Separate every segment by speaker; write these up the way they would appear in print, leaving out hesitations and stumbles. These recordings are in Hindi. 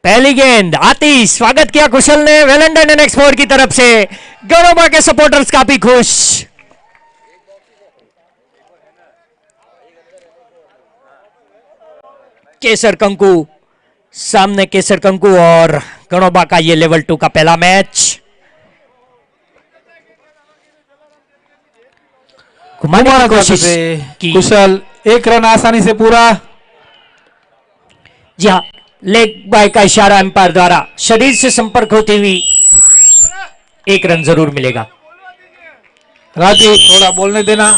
Speaker 1: पहली गेंद आती, स्वागत किया कुशल ने वेलेंटाइन एंड एक्सपोर्ट की तरफ से। गणोबा के सपोर्टर्स काफी खुश। केसर कंकु सामने, केसर कंकु और गणोबा का ये लेवल 2 का पहला मैच। घुमाने की कोशिश की
Speaker 2: कुशल, एक रन आसानी से पूरा।
Speaker 1: जी हाँ, लेग बाय का इशारा एम्पायर द्वारा शरीर से संपर्क होती हुई एक रन जरूर मिलेगा।
Speaker 2: राजू थोड़ा बोलने देना।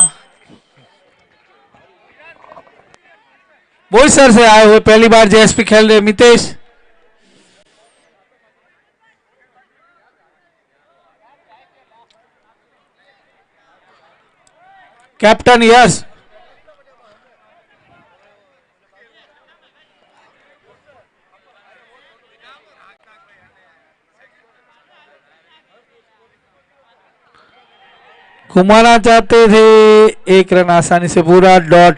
Speaker 2: बोईसर से आए हुए पहली बार जेएसपी खेल रहे मितेश। कैप्टन यश, घुमाना चाहते थे, एक रन आसानी से पूरा। डॉट।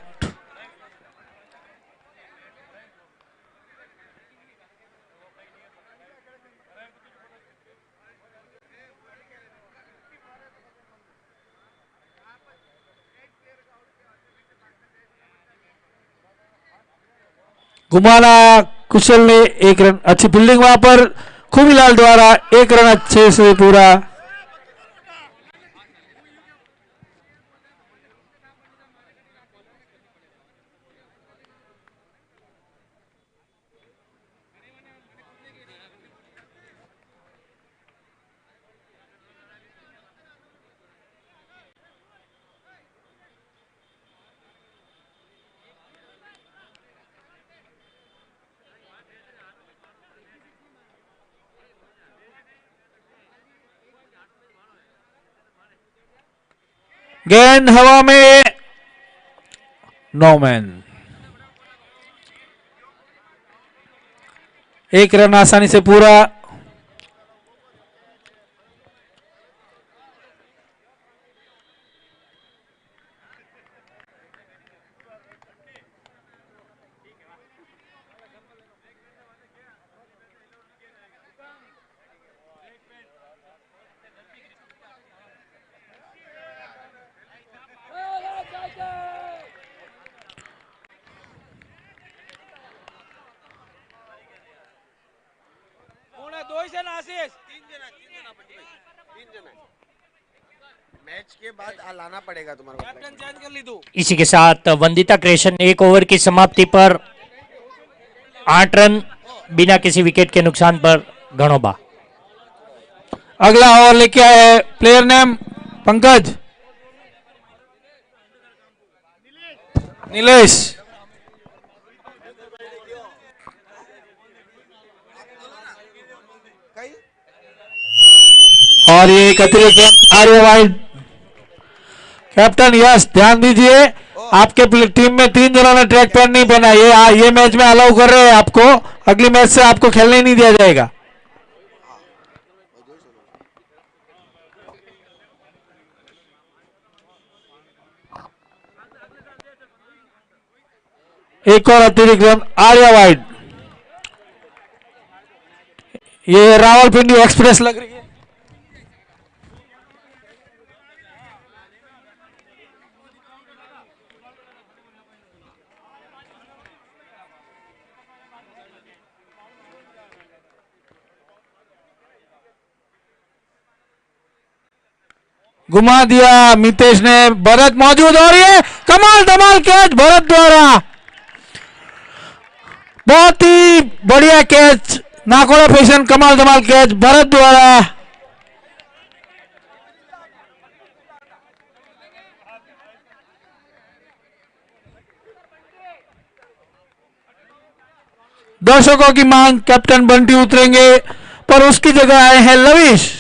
Speaker 2: घुमाना कुशल ने एक रन, अच्छी फील्डिंग वहां पर खूबीलाल द्वारा, एक रन अच्छे से पूरा। गेंद हवा में, नो मैन। एक रन आसानी से पूरा।
Speaker 3: मैच के बाद लाना पड़ेगा तुम्हारा। कैप्टन चेंज कर ली तू।
Speaker 1: इसी के साथ वंदिता क्रेशन एक ओवर की समाप्ति पर 8 रन बिना किसी विकेट के नुकसान पर गणोबा।
Speaker 2: अगला ओवर लेके आए प्लेयर नेम पंकज नीलेश। और ये एक अतिरिक्त रन आर्य वाइड। कैप्टन यश ध्यान दीजिए, आपके टीम में 3 जनों ने ट्रैक पैड नहीं पहना। ये मैच में अलाउ कर रहे हैं आपको, अगली मैच से आपको खेलने ही नहीं दिया जाएगा। एक और अतिरिक्त रन आर्य वाइड। ये रावलपिंडी एक्सप्रेस लग रही है। घुमा दिया मितेश ने, भरत मौजूद। और ये कमाल धमाल कैच भरत द्वारा, बहुत ही बढ़िया कैच, नाकोड़ा फैशन कमाल धमाल कैच भरत द्वारा। दर्शकों की मांग, कैप्टन बंटी उतरेंगे, पर उसकी जगह आए हैं लविश।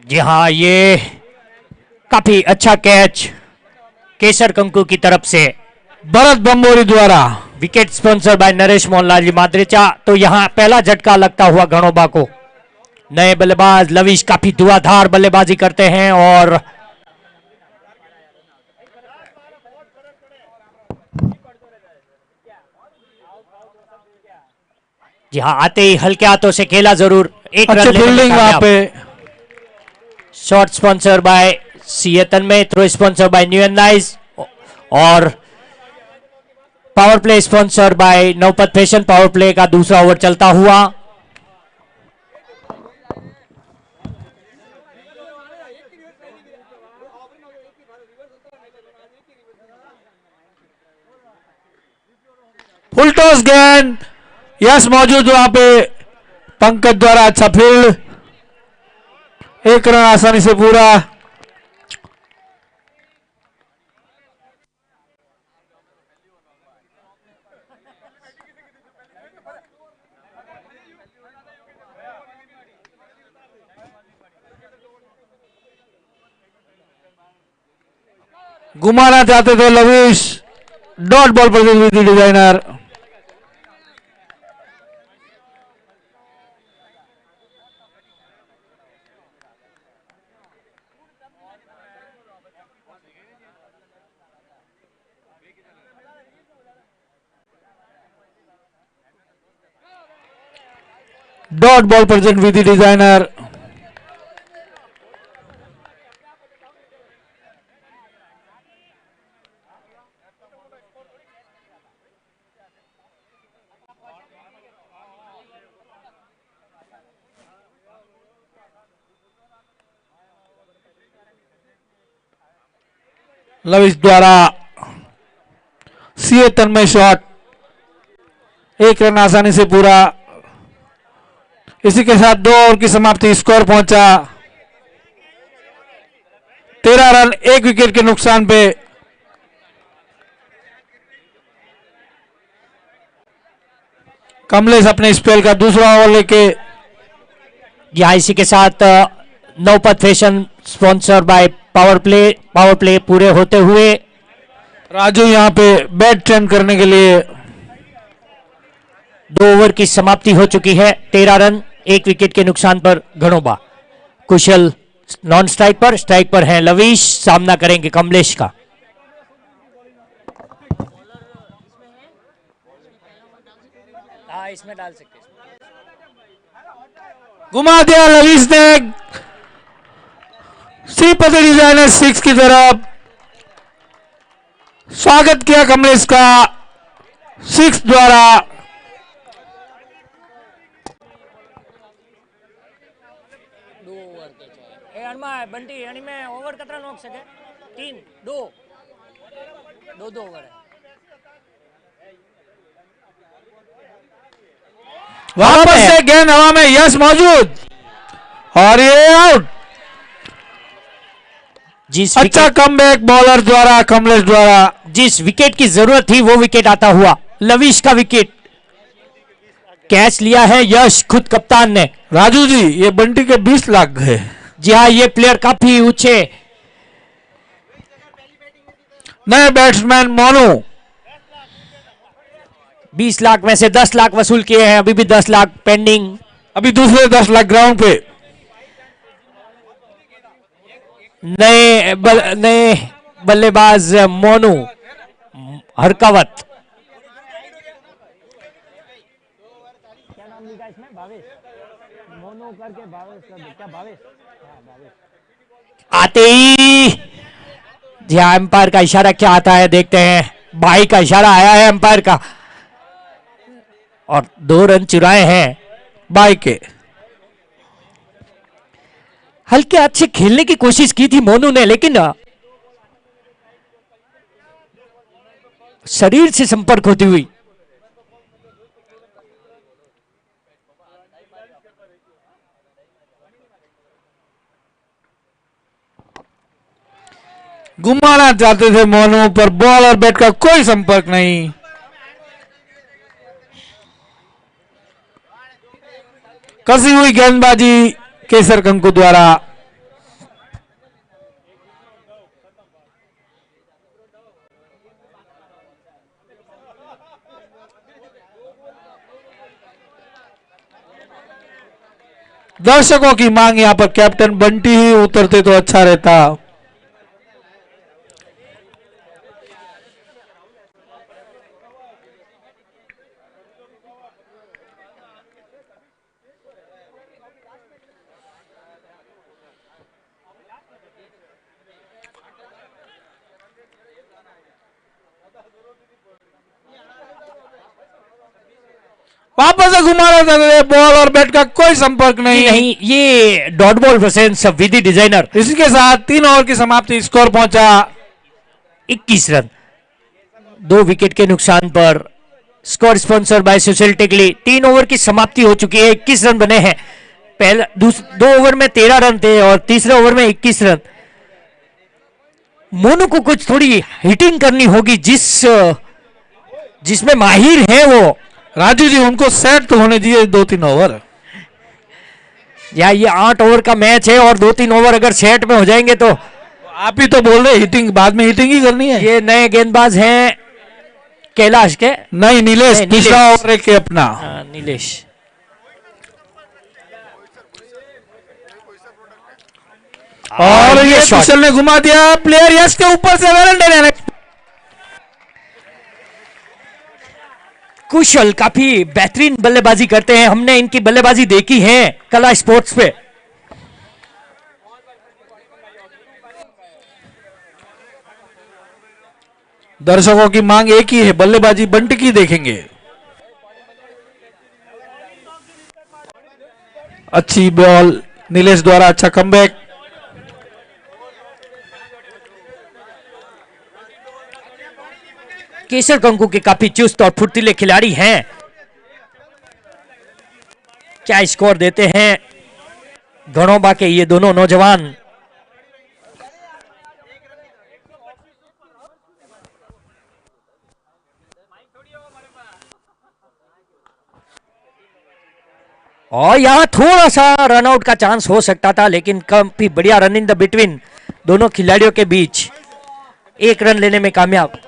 Speaker 1: जी हाँ, ये काफी अच्छा कैच केसर कंकु की तरफ से
Speaker 2: भरत बंबोरी द्वारा।
Speaker 1: Wicket sponsor by Naresh Mohanlal ji Madrecha. तो यहां पहला झटका लगता हुआ गणोबा को। नए बल्लेबाज लविश काफी धुआंधार बल्लेबाजी करते हैं और जी हाँ, आते ही हल्के हाथों से खेला जरूर, एक
Speaker 2: अच्छी
Speaker 1: रन लेने में
Speaker 2: फील्डिंग वहां
Speaker 1: कामयाब।
Speaker 2: पे।
Speaker 1: शॉट स्पॉन्सर बाय सीएतन में, थ्रो स्पॉन्सर बाय न्यू एनाइज और power play sponsor by Navpat fashion. Power play का दूसरा ओवर चलता हुआ।
Speaker 2: फुल टॉस गेंद, यस मौजूद वहां पे, पंकज द्वारा अच्छा फील्ड, एक रन आसानी से पूरा। घुमाना चाहते थे लविश, डॉट बॉल प्रतिनिधि डिजाइनर। डॉट बॉल प्रेजेंट विधि डिजाइनर। लविश द्वारा सीए तन्मय शॉट, एक रन आसानी से पूरा। इसी के साथ 2 ओवर की समाप्ति, स्कोर पहुंचा 13 रन, 1 विकेट के नुकसान पे। कमलेश अपने स्पेल का दूसरा ओवर लेके।
Speaker 1: यहाँ इसी के साथ Navpat fashion sponsor by power play पूरे होते हुए
Speaker 2: राजू यहां पे बैट टर्न करने के लिए।
Speaker 1: 2 ओवर की समाप्ति हो चुकी है, 13 रन, 1 विकेट के नुकसान पर घनोबा। कुशल नॉन स्ट्राइक पर हैं लवीश, सामना करेंगे कमलेश का। इसमें डाल सकते हैं।
Speaker 2: घुमा दिया लविश ने, श्रीपति डिजाइनर 6 की तरफ। स्वागत किया कमलेश का 6 द्वारा।
Speaker 1: बंटी यानी में ओवर कितना नोक सके? 3 2 ओवर है।
Speaker 2: वापस से गेंद हवा में, यस मौजूद और ये आउट। अच्छा कमबैक बॉलर द्वारा, कमलेश द्वारा।
Speaker 1: जिस विकेट की जरूरत थी वो विकेट आता हुआ, लविश का विकेट कैच लिया है यश खुद कप्तान ने।
Speaker 2: राजू जी ये बंटी के 20 लाख गए।
Speaker 1: जी हाँ, ये प्लेयर काफी ऊंचे।
Speaker 2: नए बैट्समैन मोनू
Speaker 1: 20 लाख में से 10 लाख वसूल किए हैं, अभी भी 10 लाख पेंडिंग।
Speaker 2: अभी दूसरे 10 लाख ग्राउंड पे।
Speaker 1: नए बल्लेबाज मोनू हरकावत। क्या नाम लिखा इसमें? भावेश। मोनू करके भावेश, क्या भावेश? आते ही जी एम्पायर का इशारा क्या आता है देखते हैं। भाई का इशारा आया है एम्पायर का और 2 रन चुराए हैं
Speaker 2: बाई के।
Speaker 1: हल्के हाथ से खेलने की कोशिश की थी मोनू ने, लेकिन शरीर से संपर्क होती हुई।
Speaker 2: घुमाना चाहते थे मोनू, पर बॉल और बैट का कोई संपर्क नहीं। कसी हुई गेंदबाजी केसर कंकु द्वारा। दर्शकों की मांग यहां पर कैप्टन बंटी ही उतरते तो अच्छा रहता। वापस से घुमा रहे थे, बॉल और बैट का कोई संपर्क नहीं।
Speaker 1: नहीं, ये डॉट बॉल प्रेजेंस विधि डिजाइनर।
Speaker 2: इसी के साथ 3 ओवर की समाप्ति, स्कोर पहुंचा
Speaker 1: 21 रन। 2 विकेट के नुकसान पर। स्कोर स्पॉन्सर बाय सुशील टिकली। 3 ओवर की समाप्ति हो चुकी है, 21 रन बने हैं। पहला 2 ओवर में 13 रन थे और तीसरे ओवर में 21 रन। मोनू को कुछ थोड़ी हिटिंग करनी होगी, जिसमें माहिर है वो।
Speaker 2: राजू जी, उनको सेट तो होने दिए 2-3 ओवर।
Speaker 1: या ये 8 ओवर का मैच है और 2-3 ओवर अगर सेट में हो जाएंगे तो।
Speaker 2: आप ही तो बोल रहे हिटिंग, बाद में हिटिंग ही करनी है।
Speaker 1: ये नए गेंदबाज हैं कैलाश के,
Speaker 2: नहीं नीलेश, तीसरा ओवर के अपना।
Speaker 1: नीलेश।
Speaker 2: और ये कुशल ने घुमा दिया प्लेयर यश के ऊपर से।
Speaker 1: कुशल काफी बेहतरीन बल्लेबाजी करते हैं, हमने इनकी बल्लेबाजी देखी है कला स्पोर्ट्स पे।
Speaker 2: दर्शकों की मांग एक ही है, बल्लेबाजी बंट की देखेंगे। अच्छी बॉल नीलेश द्वारा, अच्छा कमबैक।
Speaker 1: केसर कंकु के काफी चुस्त और फुर्तीले खिलाड़ी हैं। क्या स्कोर देते हैं घड़ोबा के ये दोनों नौजवान। और यहां थोड़ा सा रनआउट का चांस हो सकता था, लेकिन काफी बढ़िया रन इन द बिटवीन दोनों खिलाड़ियों के बीच। 1 रन लेने में कामयाब।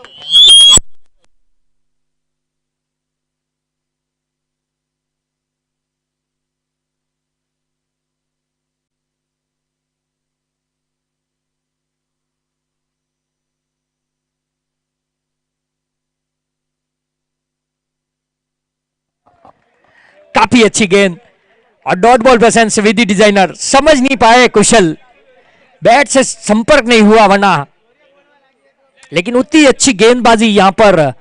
Speaker 1: काफी अच्छी गेंद और डॉट बॉल प्रेजेंस विधि डिजाइनर। समझ नहीं पाए कुशल, बैट से संपर्क नहीं हुआ वरना, लेकिन उतनी अच्छी गेंदबाजी यहां पर।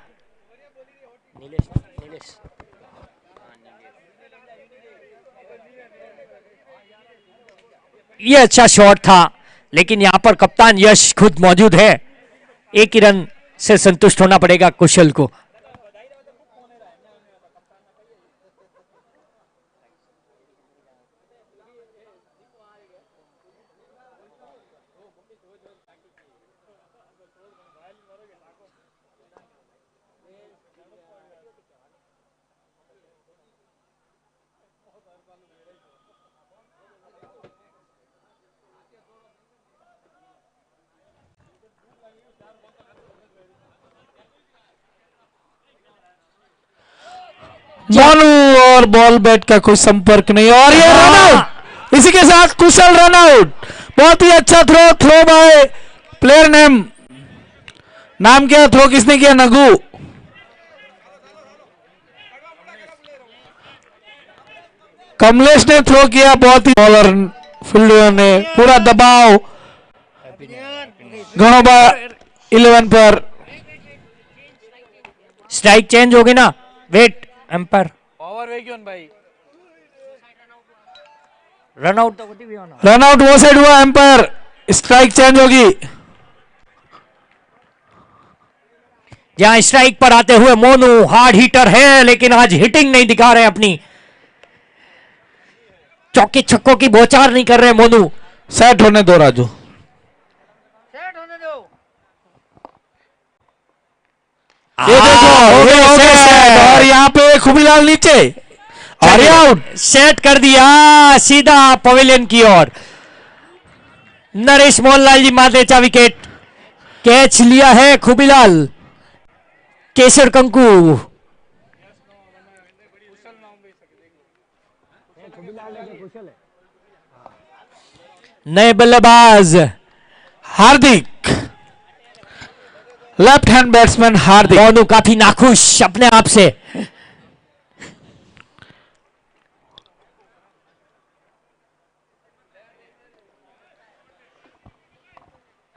Speaker 1: ये अच्छा शॉट था, लेकिन यहां पर कप्तान यश खुद मौजूद है। 1 ही रन से संतुष्ट होना पड़ेगा कुशल को।
Speaker 2: मोनू और बॉल बैट का कोई संपर्क नहीं, और ये रन आउट। इसी के साथ कुशल रन आउट। बहुत ही अच्छा थ्रो बाय प्लेयर नाम क्या, थ्रो किसने किया? नगू। कमलेश ने थ्रो किया, बहुत ही बॉलर फील्डर ने पूरा दबाव घणोबा 11 पर।
Speaker 1: स्ट्राइक चेंज होगी ना, वेट एम्पायर
Speaker 2: भाई।
Speaker 1: रन आउट
Speaker 2: रन आउट वो साइड हुआ, एम्पायर स्ट्राइक चेंज होगी।
Speaker 1: जहां स्ट्राइक पर आते हुए मोनू हार्ड हिटर है, लेकिन आज हिटिंग नहीं दिखा रहे अपनी। चौके छक्कों की बौछार नहीं कर रहे मोनू।
Speaker 2: सेट होने दो राजू,
Speaker 3: सेट होने दो।
Speaker 2: ये देखो ये हो गया सेट, और यहाँ पे खुबीलाल नीचे और ये आउट।
Speaker 1: सेट कर दिया सीधा पवेलियन की ओर। नरेश मोहनलाल जी मादेचा विकेट। कैच लिया है खुबीलाल। केसर कंकु नए बल्लेबाज
Speaker 2: हार्दिक, लेफ्ट हैंड बैट्समैन हार्दिक।
Speaker 1: मोनू काफी नाखुश अपने आप से।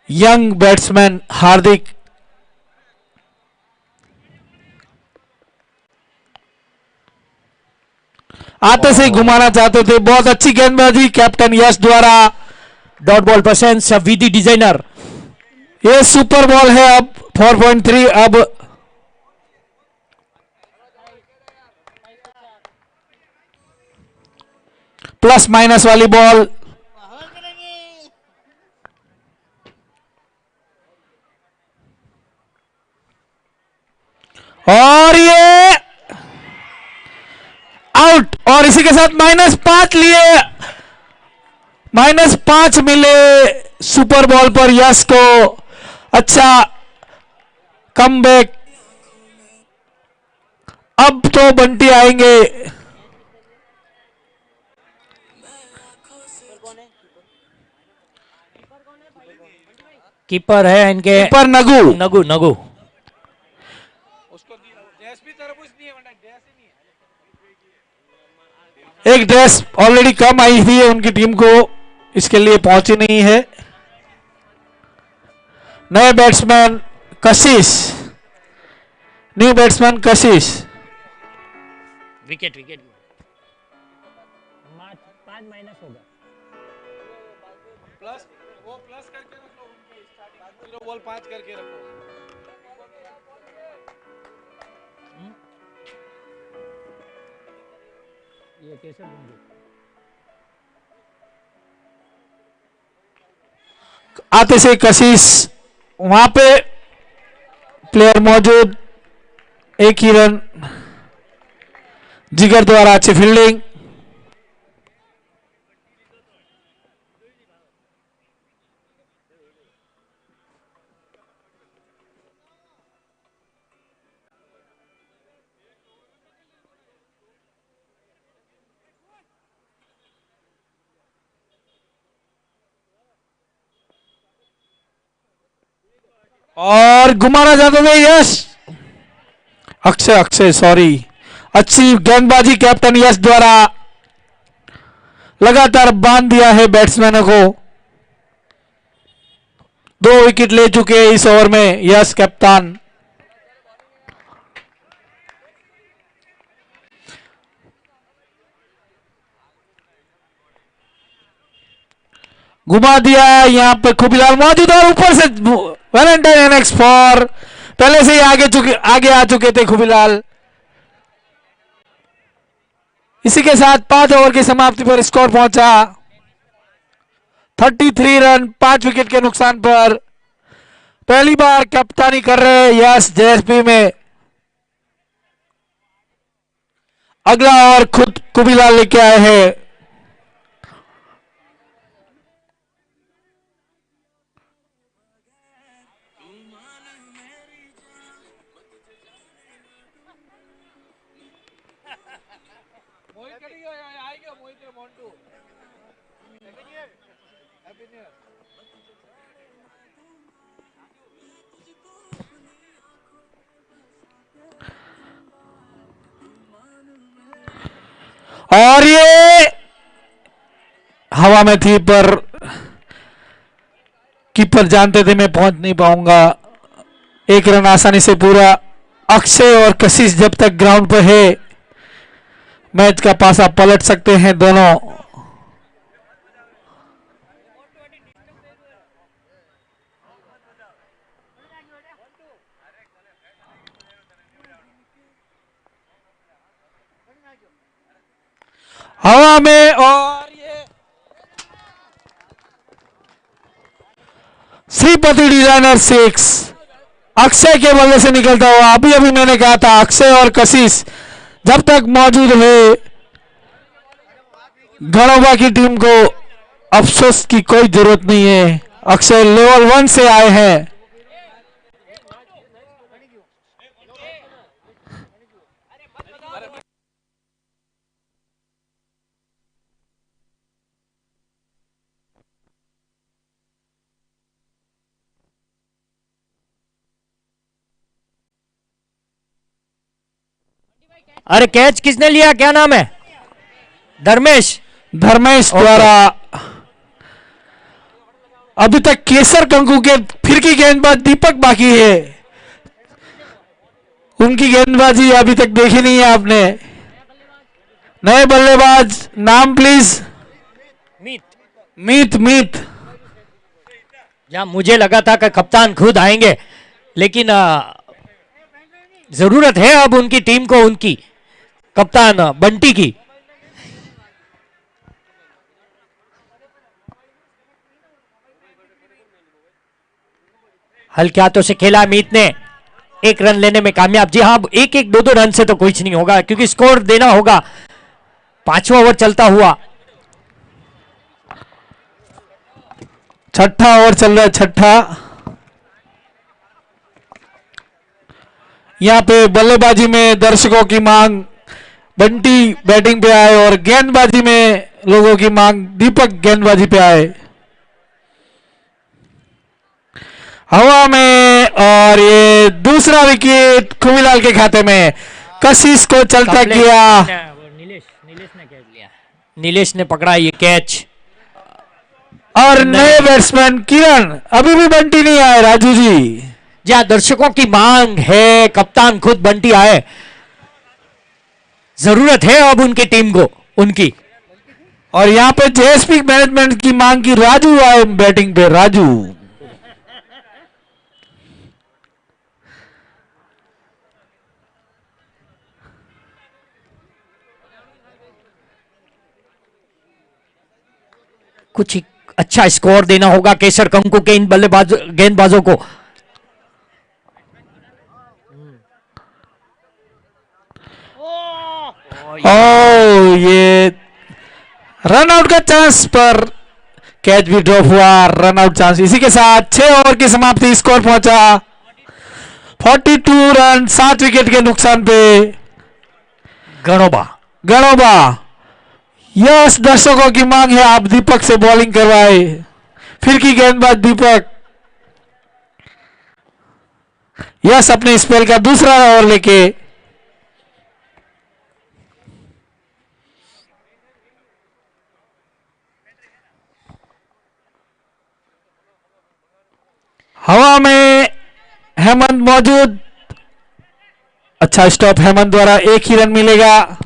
Speaker 2: यंग बैट्समैन हार्दिक आते से ही घुमाना चाहते थे। बहुत अच्छी गेंदबाजी कैप्टन यश द्वारा।
Speaker 1: डॉट बॉल पसंद विधि डिजाइनर।
Speaker 2: ये सुपर बॉल है। अब 4.3 अब प्लस माइनस वाली बॉल। और ये आउट। और इसी के साथ -5 लिए, -5 मिले सुपर बॉल पर यश को। अच्छा कमबैक। अब तो बंटी आएंगे।
Speaker 1: कीपर है इनके,
Speaker 2: कीपर नगु।
Speaker 1: नगु नगु।
Speaker 2: एक ड्रेस ऑलरेडी कम आई थी उनकी टीम को, इसके लिए पहुंची नहीं है। नए बैट्समैन कशिश, न्यू बैट्समैन कशिश।
Speaker 1: विकेट विकेट 5 माइनस होगा।
Speaker 4: प्लस वो प्लस करके रख लो, उनकी स्टार्टिंग 0 बॉल 5 करके रखो।
Speaker 1: ये कैसे बन
Speaker 2: आते से कशिश, वहां पे प्लेयर मौजूद। एक ही रन, जिगर द्वारा अच्छी फील्डिंग। और घुमाना चाहते थे यश, अक्षय सॉरी। अच्छी गेंदबाजी कैप्टन यश द्वारा, लगातार बांध दिया है बैट्समैनों को। 2 विकेट ले चुके हैं इस ओवर में यश कप्तान। घुमा दिया। यहां पे खुबीलाल मौजूद और ऊपर से वैलेंटाइन एनेक्स फॉर। पहले से ही आगे आ चुके थे खुबीलाल। इसी के साथ 5 ओवर की समाप्ति पर स्कोर पहुंचा 33 रन 5 विकेट के नुकसान पर। पहली बार कप्तानी कर रहे यश जेएसपी में। अगला ओवर खुद खुबीलाल लेके आए हैं। और ये हवा में थी पर कीपर जानते थे मैं पहुंच नहीं पाऊंगा। 1 रन आसानी से पूरा। अक्षय और कशिश जब तक ग्राउंड पर है मैच का पासा पलट सकते हैं दोनों। हवा में और ये श्रीपति डिजाइनर 6 अक्षय के बल्ले से निकलता हुआ। अभी मैंने कहा था अक्षय और कशिश जब तक मौजूद है घड़ोबा की टीम को अफसोस की कोई जरूरत नहीं है। अक्षय लेवल 1 से आए हैं।
Speaker 1: अरे कैच किसने लिया, क्या नाम है? धर्मेश
Speaker 2: द्वारा। अभी तक केसर कंकु के फिर की गेंदबाज दीपक बाकी है। उनकी गेंदबाजी अभी तक देखी नहीं है आपने। नए बल्लेबाज नाम प्लीज।
Speaker 1: मीत।
Speaker 2: मीत मीत।
Speaker 1: जहां मुझे लगा था कि कप्तान खुद आएंगे, लेकिन जरूरत है अब उनकी टीम को, उनकी कप्तान बंटी की। हल्के हाथों से खेला मीत ने, एक रन लेने में कामयाब। जी हाँ, एक एक दो दो रन से तो कुछ नहीं होगा, क्योंकि स्कोर देना होगा। 5वां ओवर चलता हुआ,
Speaker 2: छठा ओवर चल रहा है, छठा। यहां पे बल्लेबाजी में दर्शकों की मांग बंटी बैटिंग पे आए और गेंदबाजी में लोगों की मांग दीपक गेंदबाजी पे आए। हवा में, और ये दूसरा विकेट खुमीलाल के खाते में। कशिश को चलता किया।
Speaker 1: नीलेश ने पकड़ा ये कैच।
Speaker 2: और नए बैट्समैन किरण, अभी भी बंटी नहीं आए राजू जी।
Speaker 1: जहां दर्शकों की मांग है, कप्तान खुद बंटी आए। जरूरत है अब उनकी टीम को, उनकी।
Speaker 2: और यहां पे जेएसपी मैनेजमेंट की मांग की राजू आए बैटिंग पे, राजू।
Speaker 1: कुछ अच्छा स्कोर देना होगा केसर कंकु के इन गेंदबाजों को।
Speaker 2: ये रन आउट का चांस पर कैच भी ड्रॉप हुआ, रन आउट चांस। इसी के साथ 6 ओवर की समाप्ति, स्कोर पहुंचा 42 रन, 7 विकेट के नुकसान पे। गणोबा यस, दर्शकों की मांग है आप दीपक से बॉलिंग करवाए। फिर की गेंदबाज दीपक। यस, अपने स्पेल का दूसरा ओवर लेके। हवा में हेमंत मौजूद। अच्छा स्टॉप हेमंत द्वारा, एक ही रन मिलेगा।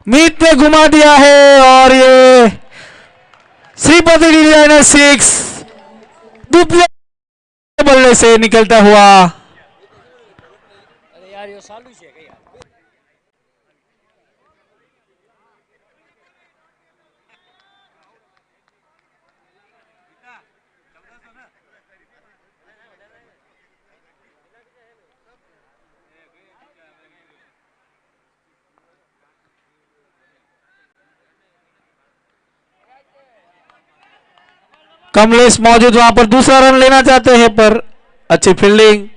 Speaker 2: मीत ने घुमा दिया है और ये श्रीपति डिजाइनर 6 दुबले बल्ले से निकलता हुआ।
Speaker 1: अरे यार, ये सालू से है यार।
Speaker 2: कमलेश मौजूद वहां पर, दूसरा रन लेना चाहते हैं पर अच्छी फील्डिंग।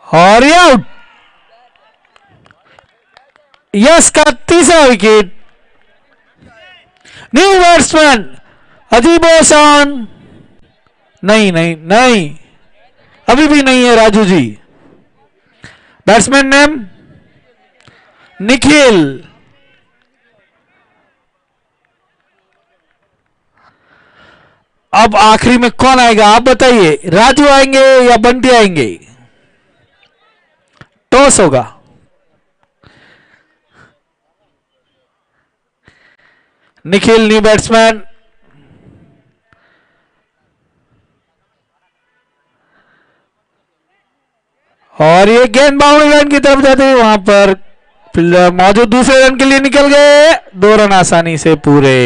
Speaker 2: और ये आउट। यस का तीसरा विकेट। न्यू बैट्समैन अजीब ओसान। नहीं नहीं नहीं, अभी भी नहीं है राजू जी। Batsman name Nikhil. अब आखिरी में कौन आएगा आप बताइए, राजू आएंगे या बंटी आएंगे? टॉस होगा। Nikhil new batsman. और ये गेंद बाउंड्री लाइन की तरफ जाते हुए वहां पर मौजूद दूसरे रन के लिए निकल गए। 2 रन आसानी से पूरे।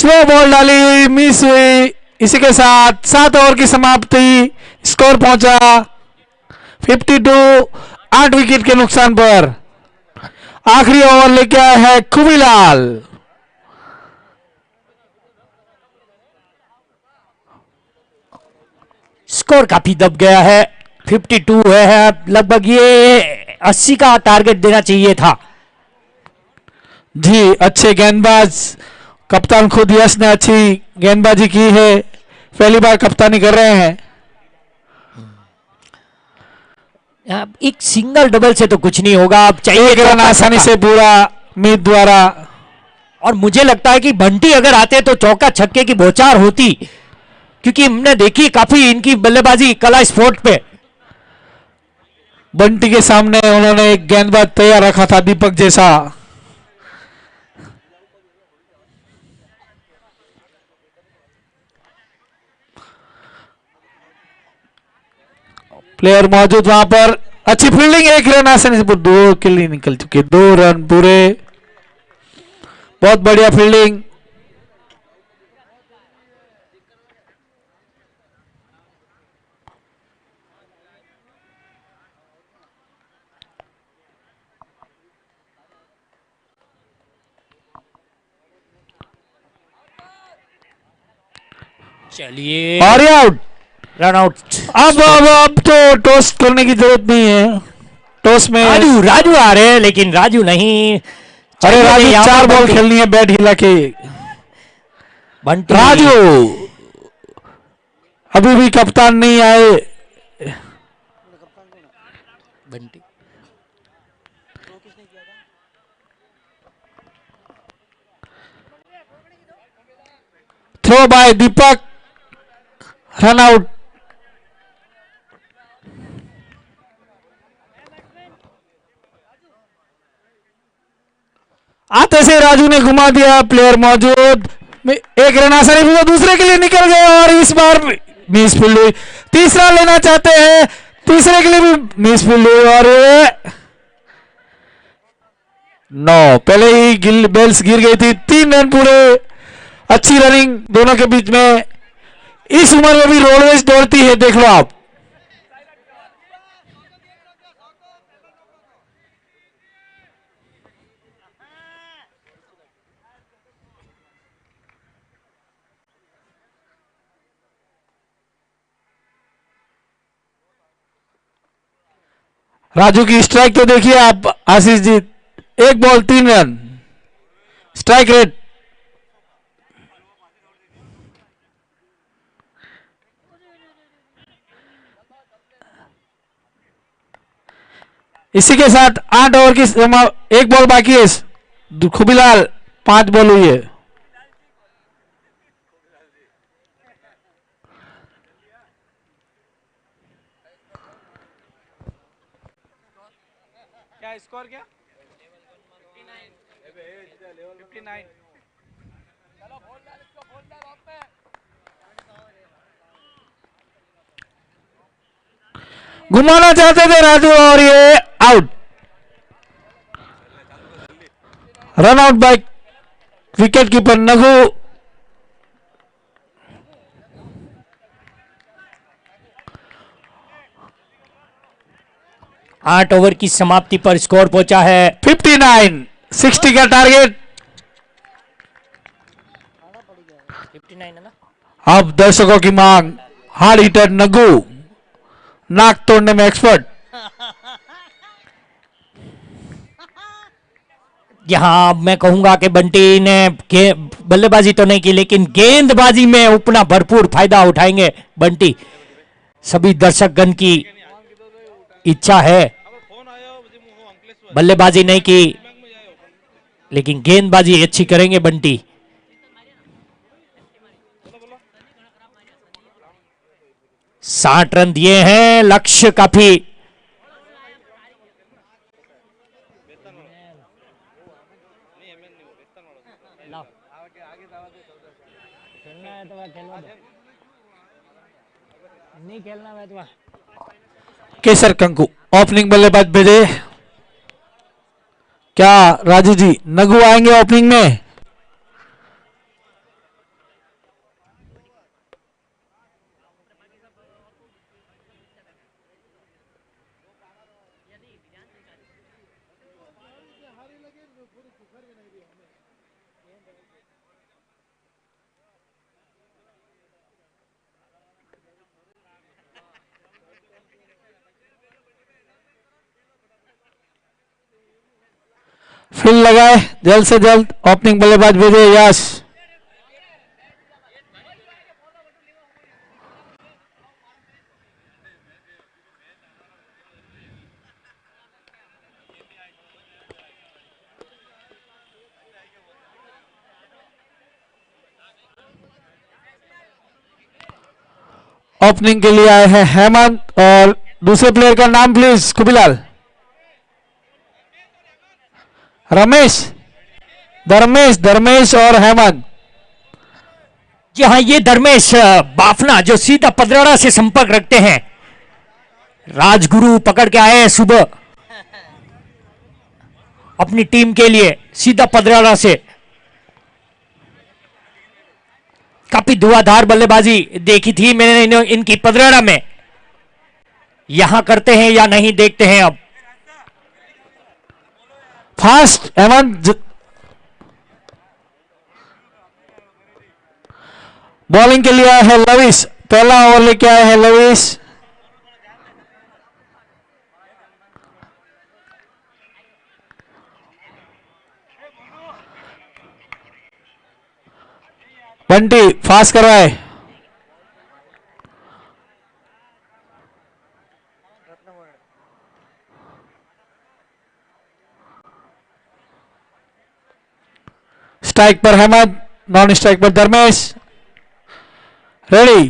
Speaker 2: स्लो बॉल डाली, मिस हुई। इसी के साथ 7 ओवर की समाप्ति। स्कोर पहुंचा 52, 8 विकेट के नुकसान पर। आखिरी ओवर लेके आया है खुबीलाल।
Speaker 1: स्कोर काफी दब गया है, 52 है लगभग। ये 80 का टारगेट देना चाहिए था।
Speaker 2: जी, अच्छे गेंदबाज कप्तान खुद यश ने अच्छी गेंदबाजी की है, पहली बार कप्तानी कर रहे हैं।
Speaker 1: एक सिंगल डबल से तो कुछ नहीं होगा, अब चाहिए
Speaker 2: एक रन आसानी से पूरा मीत द्वारा।
Speaker 1: और मुझे लगता है कि बंटी अगर आते तो चौका छक्के की बौछार होती, क्योंकि हमने देखी काफी इनकी बल्लेबाजी कला स्पोर्ट पे।
Speaker 2: बंटी के सामने उन्होंने एक गेंदबाज तैयार रखा था दीपक जैसा। प्लेयर मौजूद वहां पर, अच्छी फील्डिंग, एक रन आसानी से, 2 किल निकल चुके, 2 रन पूरे, बहुत बढ़िया फील्डिंग।
Speaker 1: चलिए
Speaker 2: और आउट,
Speaker 1: रन आउट।
Speaker 2: अब तो टॉस करने की जरूरत नहीं है। टॉस में
Speaker 1: राजू आ रहे हैं, लेकिन राजू नहीं।
Speaker 2: अरे राजू,
Speaker 1: यहाँ
Speaker 2: 4
Speaker 1: पर
Speaker 2: बॉल
Speaker 1: बंटी।
Speaker 2: खेलनी है बैट हिला के।
Speaker 1: बंटी
Speaker 2: राजू अभी भी कप्तान नहीं आए।
Speaker 1: बंटी
Speaker 2: थ्रो बाय दीपक, रन आउट। आते से राजू ने घुमा दिया, प्लेयर मौजूद, एक रन आसानी से दूसरे के लिए निकल गए और इस बार मिस फील्ड हुई। तीसरा लेना चाहते हैं, तीसरे के लिए भी मिस फील्ड हुई और 9, पहले ही बेल्स गिर गई थी। 3 रन पूरे, अच्छी रनिंग दोनों के बीच में। इस उम्र में भी रोडवेज दौड़ती है, देख लो आप। राजू की स्ट्राइक तो देखिए आप Ashish ji, 1 ball 3 run strike rate. इसी के साथ 8 ओवर की 1 बॉल बाकी है। खुबीलाल 5 बॉल हुई है।
Speaker 4: क्या स्कोर क्या? 59। चलो बोल डाल इसको, बोल डाल वहां पे।
Speaker 2: घुमाना चाहते थे राजू और ये out. Run out by wicket keeper नगु।
Speaker 1: आठ ओवर की समाप्ति पर स्कोर पहुंचा है
Speaker 2: 59, 60 का टारगेट।
Speaker 1: 59 है ना।
Speaker 2: अब दर्शकों की मांग, हार्ड हिटर नगु, नाक तोड़ने में एक्सपर्ट।
Speaker 1: यहाँ मैं कहूंगा कि बंटी ने बल्लेबाजी तो नहीं की, लेकिन गेंदबाजी में अपना भरपूर फायदा उठाएंगे बंटी। सभी दर्शकगण की इच्छा है। बल्लेबाजी नहीं की, लेकिन गेंदबाजी अच्छी करेंगे बंटी। साठ रन दिए हैं, लक्ष्य काफी। नहीं खेलना मैं तुम्हारा।
Speaker 2: केसर कंकु ओपनिंग बल्लेबाज भेजे। क्या राजू जी नगु आएंगे ओपनिंग में? फील्ड लगाए, जल्द से जल्द ओपनिंग बल्लेबाज भेजे यश। ओपनिंग के लिए आए हैं हेमंत और दूसरे प्लेयर का नाम प्लीज कुबीलाल। रमेश, धर्मेश और हेमंत।
Speaker 1: जी हाँ, ये धर्मेश बाफना जो सीधा पदराड़ा से संपर्क रखते हैं। राजगुरु पकड़ के आए हैं सुबह अपनी टीम के लिए सीधा पदराड़ा से। काफी धुआंधार बल्लेबाजी देखी थी मैंने इनकी पदराड़ा में। यहां करते हैं या नहीं देखते हैं अब।
Speaker 2: फास्ट हेमंत, बॉलिंग के लिए आए हैं लविश। पहला ओवर लेके आए हैं लविश। बंटी फास्ट करवाए। स्ट्राइक पर हेमंत, नॉन स्ट्राइक पर धर्मेश। रेडी।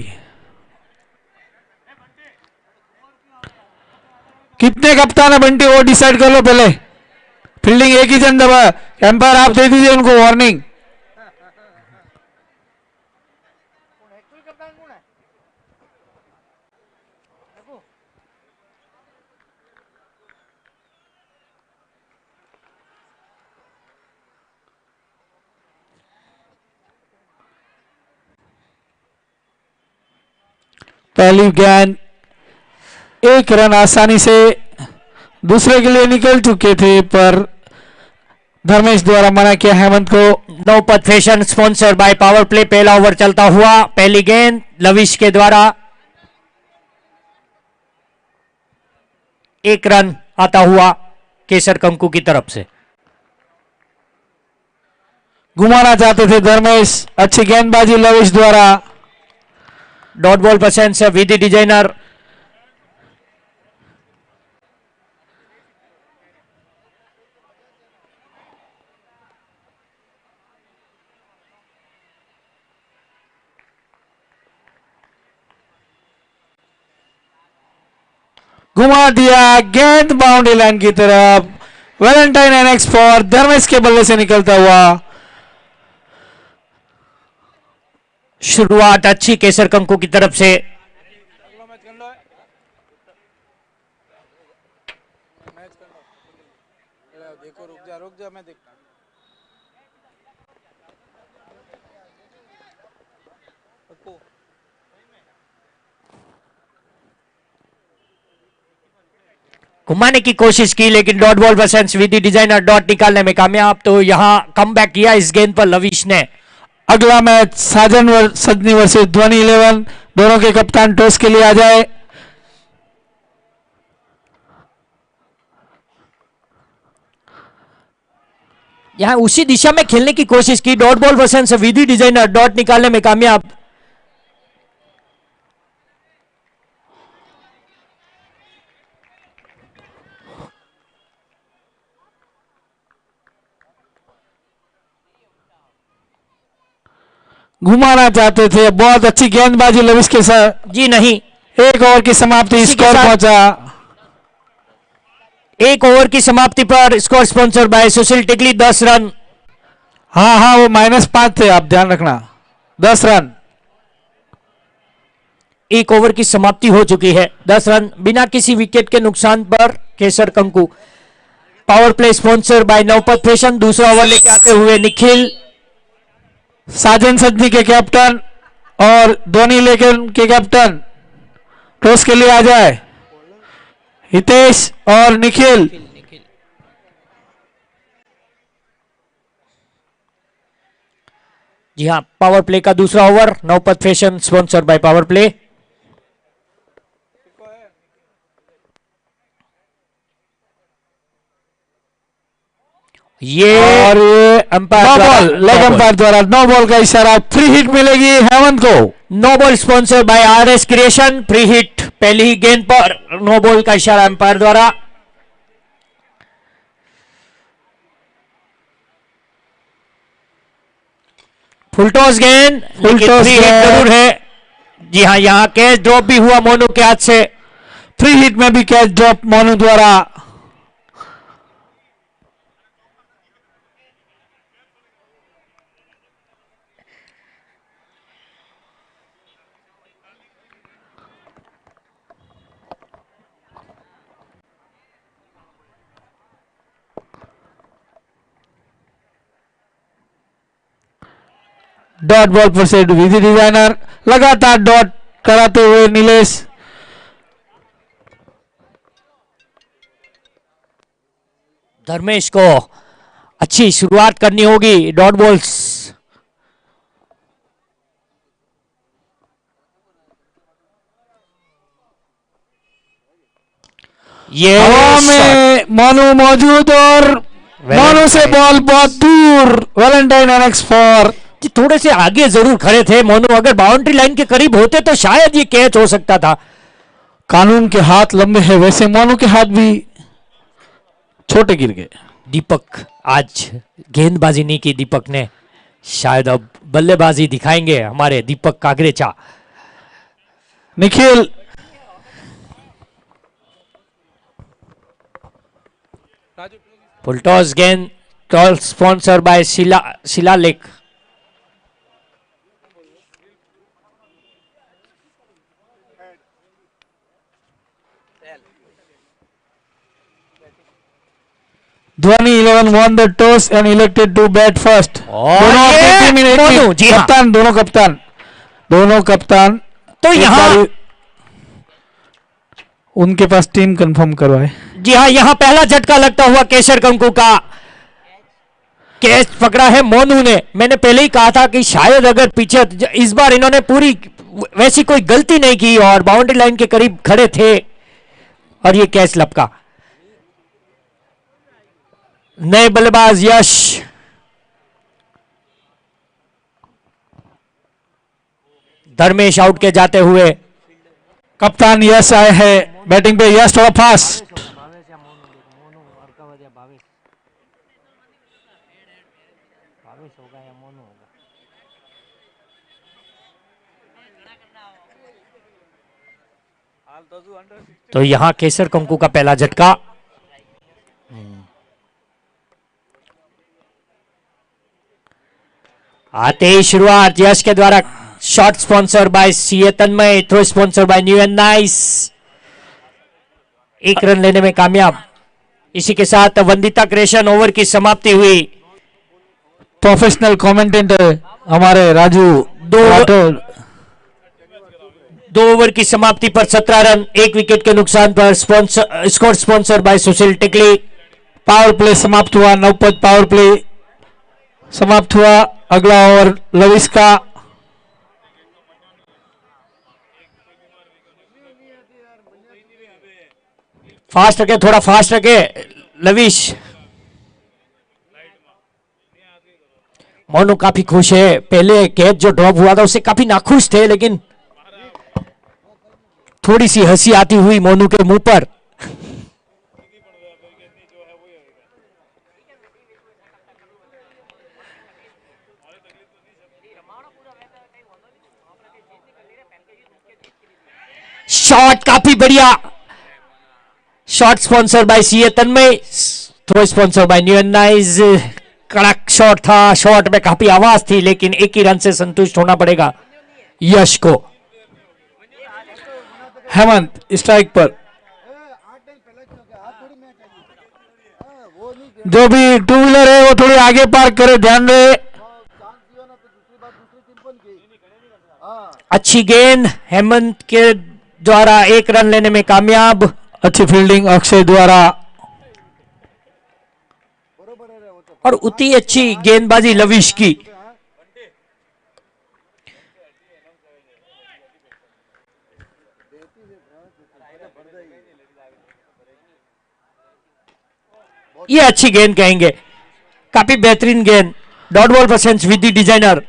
Speaker 2: कितने कप्तान है बंटी वो डिसाइड कर लो पहले। फील्डिंग एक ही जन दबा। एम्पायर आप दे दीजिए उनको वार्निंग। पहली गेंद, एक रन आसानी से दूसरे के लिए निकल चुके थे पर धर्मेश द्वारा मना किया हेमंत को।
Speaker 1: Naupat fashion sponsor by power play. पहला ओवर चलता हुआ, पहली गेंद लविश के द्वारा, एक रन आता हुआ केसर कंकु की तरफ से।
Speaker 2: घुमाना चाहते थे धर्मेश, अच्छी गेंदबाजी लविश द्वारा।
Speaker 1: डॉट बॉल पसंद से विधि डिजाइनर।
Speaker 2: घुमा दिया गेंद बाउंड्री लाइन की तरफ। वैलेंटाइन एनेक्स फॉर धर्मेश के बल्ले से निकलता हुआ।
Speaker 1: शुरुआत अच्छी केसर कंकु की तरफ से।
Speaker 4: देखो रुक जा मैं देखता।
Speaker 1: घुमाने की कोशिश की लेकिन डॉट बॉल पसंद विधि डिजाइनर डॉट निकालने में कामयाब। तो यहां कम बैक किया इस गेंद पर लविश ने।
Speaker 2: अगला मैच सजनी वर्सेस ध्वनि 11। दोनों के कप्तान टॉस के लिए आ जाए।
Speaker 1: यहां उसी दिशा में खेलने की कोशिश की। डॉट बॉल पसंद से विधि डिजाइनर डॉट निकालने में कामयाब।
Speaker 2: घुमाना चाहते थे, बहुत अच्छी गेंदबाजी लविश के साथ।
Speaker 1: जी नहीं,
Speaker 2: एक ओवर की समाप्ति, स्कोर पहुंचा।
Speaker 1: एक ओवर की समाप्ति पर स्कोर स्पॉन्सर बाय सुशील टिकली 10 रन।
Speaker 2: हाँ वो -5 थे, आप ध्यान रखना। 10 रन।
Speaker 1: एक ओवर की समाप्ति हो चुकी है। 10 रन बिना किसी विकेट के नुकसान पर Kesar Kanku. Power play sponsor by Navpat fashion. दूसरा ओवर लेके आते हुए निखिल,
Speaker 2: साजन सज्जी के कैप्टन और धोनी लेकर के कैप्टन टॉस के लिए आ जाए। हितेश और निखिल।
Speaker 1: जी हाँ, पावर प्ले का दूसरा over, Navpat fashion sponsor by power play. ये
Speaker 2: और ये
Speaker 1: अंपायर
Speaker 2: लेग अंपायर द्वारा नो बॉल का इशारा, फ्री हिट मिलेगी हेमंत को।
Speaker 1: No ball sponsor by RS creation, free hit पहली ही गेंद पर, नो बॉल का इशारा अंपायर द्वारा। फुलटॉस गेंद,
Speaker 2: फुलटॉस
Speaker 1: फ्री हिट जरूर है। जी हाँ, यहां कैच ड्रॉप भी हुआ मोनू के हाथ से।
Speaker 2: फ्री हिट में भी कैच ड्रॉप मोनू द्वारा। डॉट बॉल पर से विधि डिजाइनर, लगातार डॉट कराते हुए नीलेश।
Speaker 1: धर्मेश को अच्छी शुरुआत करनी होगी, डॉट बॉल्स। ये
Speaker 2: हवा में मोनू मौजूद और मोनू से बॉल बहुत दूर। Valentine annex for.
Speaker 1: थोड़े से आगे जरूर खड़े थे मोनू, अगर बाउंड्री लाइन के करीब होते तो शायद ये कैच हो सकता था।
Speaker 2: कानून के हाथ लंबे हैं, वैसे मोनू के हाथ भी छोटे गिर गए।
Speaker 1: दीपक आज गेंदबाजी नहीं की दीपक ने, शायद अब बल्लेबाजी दिखाएंगे हमारे दीपक कागरेचा।
Speaker 2: निखिल
Speaker 1: फुलटॉस गेंद, टॉल स्पॉन्सर बाय शिलालेख।
Speaker 2: Dhwani 11 won the toss and elected to bat first.
Speaker 1: Monu, जी हाँ।
Speaker 2: कप्तान, दोनों कप्तान
Speaker 1: तो यहाँ
Speaker 2: उनके पास टीम कंफर्म करवाए।
Speaker 1: जी हाँ, यहाँ पहला झटका लगता हुआ केशर कंकु का। कैच पकड़ा है मोनू ने। मैंने पहले ही कहा था कि शायद अगर पीछे, इस बार इन्होंने पूरी वैसी कोई गलती नहीं की और बाउंड्री लाइन के करीब खड़े थे और ये कैच लपका। नए बल्लेबाज यश, धर्मेश आउट के जाते हुए।
Speaker 2: कप्तान यश आए हैं बैटिंग पे। यश थोड़ा फास्ट।
Speaker 1: तो यहां केसर कंकु का पहला झटका। आते ही शुरुआत यश के द्वारा। Shot sponsor by CA Tanmay, throw sponsor by new and nice. एक रन लेने में कामयाब। इसी के साथ वंदिता क्रिएशन ओवर की समाप्ति हुई।
Speaker 2: प्रोफेशनल कमेंटेटर हमारे राजू
Speaker 1: दो ओवर की समाप्ति पर 17 रन, 1 विकेट के नुकसान पर। स्कोर स्पॉन्सर बाय सुशील टिकली।
Speaker 2: पावर प्ले समाप्त हुआ। नवपत पावर प्ले समाप्त हुआ। अगला ओवर लविश का।
Speaker 1: फास्ट रखे, थोड़ा फास्ट रखे लविश। मोनू काफी खुश है। पहले कैच जो ड्रॉप हुआ था उससे काफी नाखुश थे, लेकिन थोड़ी सी हंसी आती हुई मोनू के मुंह पर। शॉट काफी बढ़िया। Shot sponsor by CA Tanmay, throw sponsor by new and nice. कड़क शॉट था, शॉट में काफी आवाज थी, लेकिन एक ही रन से संतुष्ट होना पड़ेगा यश को।
Speaker 2: हेमंत स्ट्राइक पर। जो भी टू व्हीलर है वो थोड़ी आगे पार्क करे, ध्यान रहे।
Speaker 1: अच्छी गेंद हेमंत के द्वारा, 1 रन लेने में कामयाब।
Speaker 2: अच्छी फील्डिंग अक्षय द्वारा
Speaker 1: और उतनी अच्छी गेंदबाजी लविश की। ये अच्छी गेंद कहेंगे, काफी बेहतरीन गेंद। Dot ball percent with the designer.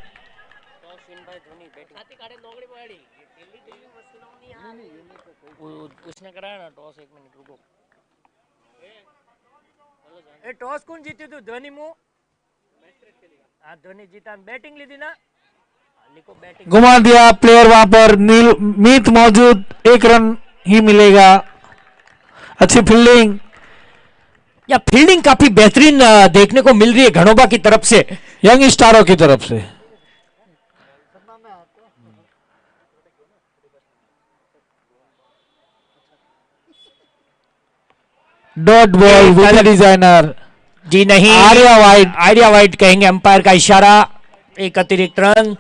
Speaker 1: उसने कराया ना टॉस, एक मिनट रुको। टॉस कौन जीती तू? धोनी मुंह? हाँ धोनी जीता, बैटिंग ली थी ना, लिखो बैटिंग।
Speaker 2: घुमा दिया प्लेयर वहां पर, नील मीत मौजूद, 1 रन ही मिलेगा। अच्छी फील्डिंग,
Speaker 1: या फील्डिंग काफी बेहतरीन देखने को मिल रही है घनोबा की तरफ से,
Speaker 2: यंग स्टारों की तरफ से। Dot ball with designer.
Speaker 1: जी नहीं,
Speaker 2: आर्या वाइड।
Speaker 1: आर्या वाइड कहेंगे, अंपायर का इशारा, एक अतिरिक्त रन।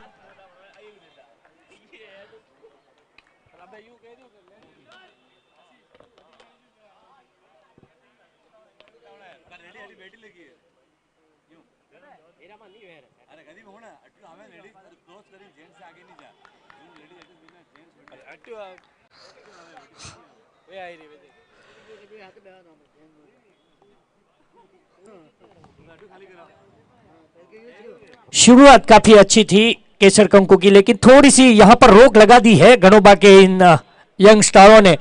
Speaker 1: शुरुआत काफी अच्छी थी केसर कंकु की, लेकिन थोड़ी सी यहां पर रोक लगा दी है घनोबा के इन यंग स्टारों ने।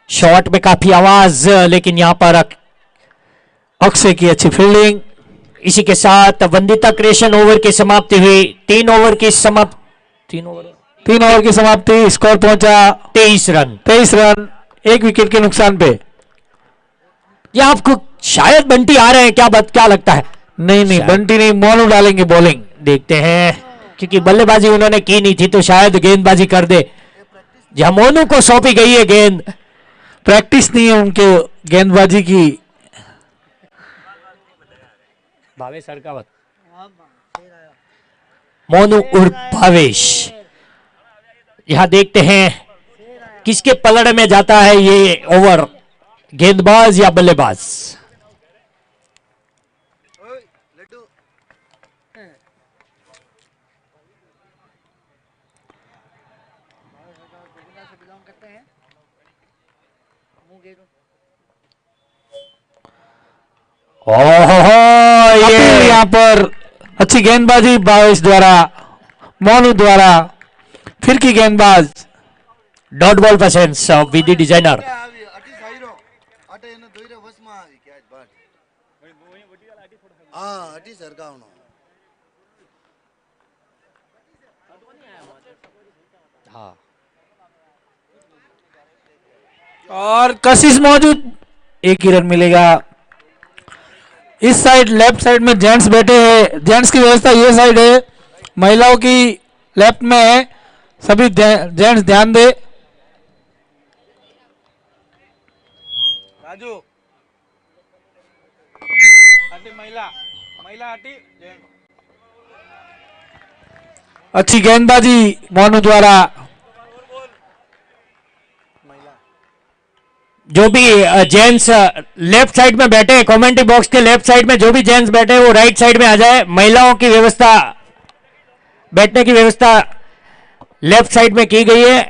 Speaker 1: शॉट में काफी आवाज, लेकिन यहां पर
Speaker 2: अक्षय की अच्छी फील्डिंग।
Speaker 1: इसी के साथ वंदिता क्रिएशन ओवर की समाप्ति हुई। 3 ओवर की समाप्ति,
Speaker 2: 3 ओवर की समाप्ति, स्कोर पहुंचा
Speaker 1: 23 रन।
Speaker 2: 23 रन, 1 विकेट के नुकसान पे।
Speaker 1: या आपको शायद बंटी आ रहे हैं, क्या लगता है?
Speaker 2: नहीं, बंटी नहीं, मोनू डालेंगे बॉलिंग।
Speaker 1: देखते हैं, क्योंकि बल्लेबाजी उन्होंने की नहीं थी तो शायद गेंदबाजी कर दे। जहां मोनू को सौंपी गई है गेंद,
Speaker 2: प्रैक्टिस नहीं है उनके गेंदबाजी की।
Speaker 1: भावेश सरकावत, मोनू उर्फ भावेश। यहां देखते हैं किसके पलड़े में जाता है ये ओवर, गेंदबाज या बल्लेबाज।
Speaker 2: यहाँ पर अच्छी गेंदबाजी भावेश द्वारा, मोनू द्वारा, फिर की गेंदबाज।
Speaker 1: Dot ball presents with designer.
Speaker 2: और कशिश मौजूद, 1 ही रन मिलेगा। इस साइड लेफ्ट साइड में जेंट्स बैठे हैं, जेंट्स की व्यवस्था ये साइड है, महिलाओं की लेफ्ट में है। सभी जेंट्स ध्यान दे।
Speaker 4: राजू हटी, महिला हटी।
Speaker 2: अच्छी गेंदबाजी मोनू द्वारा।
Speaker 1: जो भी जेंट्स लेफ्ट साइड में बैठे, कमेंट्री बॉक्स के लेफ्ट साइड में जो भी जेंट्स बैठे वो राइट साइड में आ जाए। महिलाओं की व्यवस्था, बैठने की व्यवस्था लेफ्ट साइड में की गई है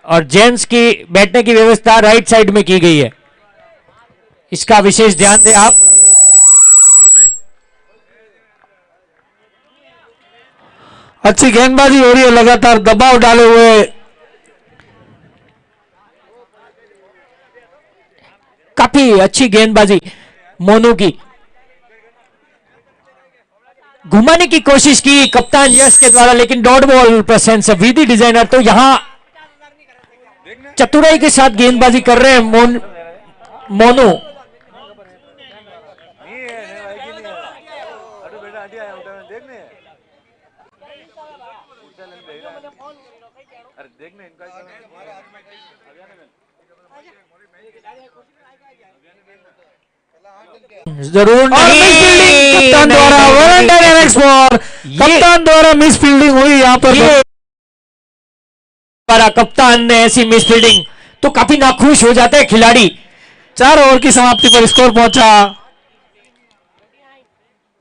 Speaker 1: और जेंट्स की बैठने की व्यवस्था राइट साइड में की गई है, इसका विशेष ध्यान दें आप।
Speaker 2: अच्छी गेंदबाजी हो रही है, लगातार दबाव डाले हुए।
Speaker 1: काफी अच्छी गेंदबाजी मोनू की, घुमाने की कोशिश की कप्तान यश के द्वारा, लेकिन डॉट बॉल परसेंस विधि डिजाइनर तो यहां चतुराई के साथ गेंदबाजी कर रहे हैं मोनू। जरूर नहीं,
Speaker 2: कप्तान द्वारा कप्तान द्वारा मिस फील्डिंग हुई यहाँ पर।
Speaker 1: कप्तान ने ऐसी मिस फील्डिंग तो काफी नाखुश हो जाते हैं खिलाड़ी।
Speaker 2: 4 ओवर की समाप्ति पर स्कोर पहुंचा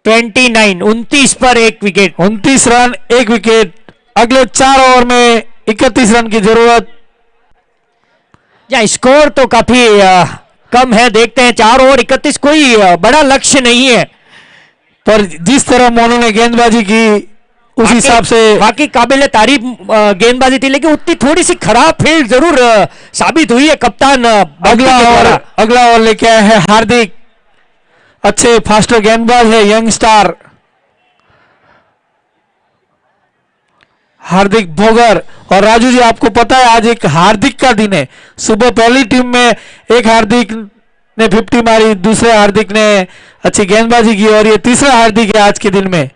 Speaker 1: 29, 29 पर 1 विकेट,
Speaker 2: 29 रन 1 विकेट। अगले 4 ओवर में 31 रन की जरूरत।
Speaker 1: या स्कोर तो काफी कम है, देखते हैं। 4 ओवर 31 कोई बड़ा लक्ष्य नहीं है,
Speaker 2: पर जिस तरह मोनू ने गेंदबाजी की उस हिसाब से
Speaker 1: बाकी काबिल तारीफ गेंदबाजी थी, लेकिन उतनी थोड़ी सी खराब फील्ड जरूर साबित हुई है। कप्तान
Speaker 2: अगला ओवर लेके आए हैं हार्दिक, अच्छे फास्टर गेंदबाज है, यंग स्टार हार्दिक भोगर। और राजू जी आपको पता है आज एक हार्दिक का दिन है। सुबह पहली टीम में एक हार्दिक ने 50 मारी, दूसरे हार्दिक ने अच्छी गेंदबाजी की और ये तीसरा हार्दिक है आज के दिन में।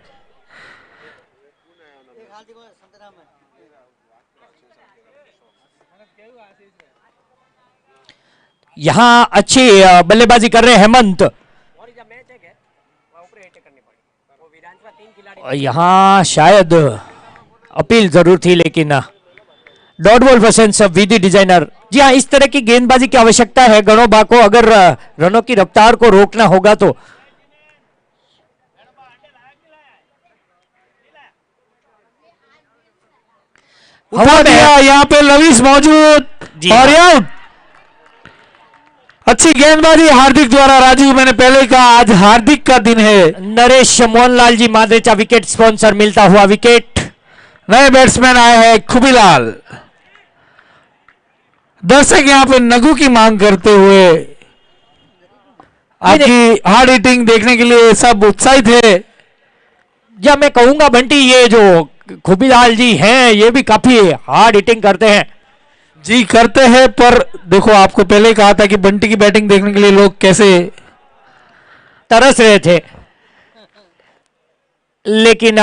Speaker 1: यहां अच्छी बल्लेबाजी कर रहे हैं हेमंत। यहां शायद अपील जरूर थी, लेकिन डॉट बॉल पसंद विधि डिजाइनर। जी हाँ, इस तरह की गेंदबाजी की आवश्यकता है गणोबा को, अगर रनों की रफ्तार को रोकना होगा तो।
Speaker 2: उठा दिया, यहाँ पे लविश मौजूद और आउट। अच्छी गेंदबाजी हार्दिक द्वारा। राजू मैंने पहले कहा आज हार्दिक का दिन है।
Speaker 1: नरेश मोहनलाल जी मादरेचा विकेट स्पॉन्सर, मिलता हुआ विकेट।
Speaker 2: नए बैट्समैन आए हैं खुबीलाल। दर्शक यहाँ पे नगु की मांग करते हुए आपकी हार्ड हिटिंग देखने के लिए सब उत्साहित है।
Speaker 1: या मैं कहूंगा बंटी, ये जो खुबीलाल जी हैं ये भी काफी हार्ड हिटिंग करते हैं।
Speaker 2: जी करते हैं, पर देखो आपको पहले ही कहा था कि बंटी की बैटिंग देखने के लिए लोग कैसे
Speaker 1: तरस रहे थे, लेकिन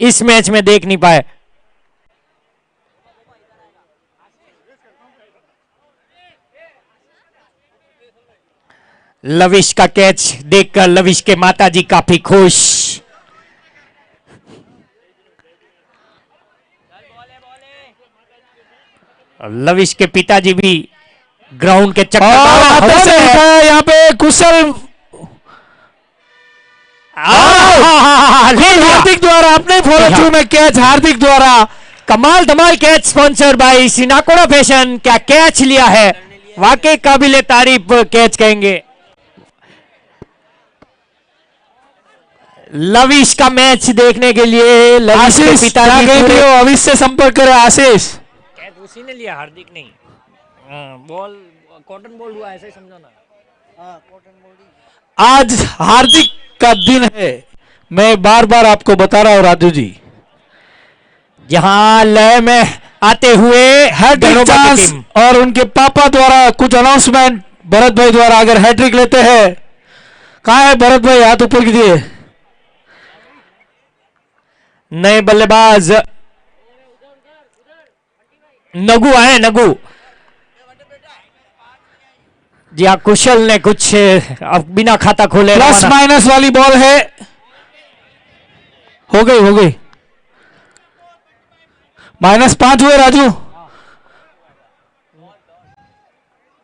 Speaker 1: इस मैच में देख नहीं पाए। लविश का कैच देखकर लविश के माताजी काफी खुश। लविश के पिताजी भी ग्राउंड के चक्कर
Speaker 2: से यहाँ पे कुशल हार्दिक द्वारा अपने फॉलो थ्रू में कैच हार्दिक द्वारा।
Speaker 1: कमाल धमाल कैच स्पॉन्सर बाय सिनाकोड़ा फैशन। क्या कैच लिया है, वाकई काबिले तारीफ कैच कहेंगे। लविश का मैच देखने के लिए लविश के पिताजी
Speaker 2: अविश से संपर्क करें। आशीष
Speaker 1: उसी ने लिया, हार्दिक नहीं। बॉल कॉटन बॉल हुआ, ऐसे ही समझो ना।
Speaker 2: आज हार्दिक का दिन है, मैं बार बार आपको बता रहा हूं राजू जी।
Speaker 1: जहां लय में आते हुए
Speaker 2: हैट्रिक चांस और उनके पापा द्वारा कुछ अनाउंसमेंट भरत भाई द्वारा अगर हैट्रिक लेते हैं। कहां है भरत भाई, हाथ ऊपर कीजिए।
Speaker 1: नए बल्लेबाज नगु आए, नगु। जी हाँ, कुशल ने कुछ अब बिना खाता खोले
Speaker 2: प्लस माइनस वाली बॉल है, हो गई -5 हुए राजू।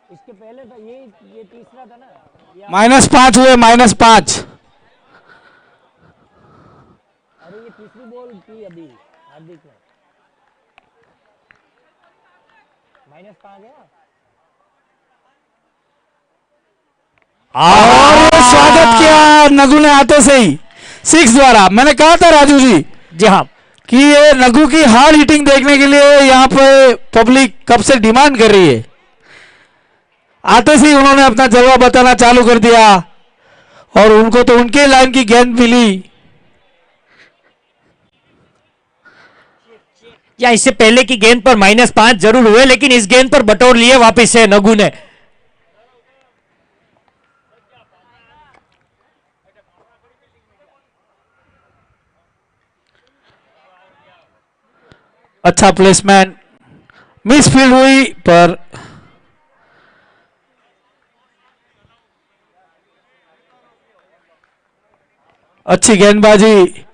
Speaker 1: इसके पहले था ये तीसरा था ना।
Speaker 2: -5 हुए, -5।
Speaker 1: अरे ये तीसरी बॉल की अभी हार्दिक ने -5 है।
Speaker 2: और स्वागत किया नगु ने हाथों से ही 6 द्वारा। मैंने कहा था राजू जी,
Speaker 1: जी हाँ,
Speaker 2: कि ये नगु की हार्ड हिटिंग देखने के लिए यहाँ पे पब्लिक कब से डिमांड कर रही है। आते से ही उन्होंने अपना जलवा बताना चालू कर दिया और उनको तो उनके लाइन की गेंद मिली।
Speaker 1: या इससे पहले की गेंद पर -5 जरूर हुए, लेकिन इस गेंद पर बटोर लिए वापस से नगु ने।
Speaker 2: अच्छा प्लेसमेंट, मिस फील्ड हुई, पर अच्छी गेंदबाजी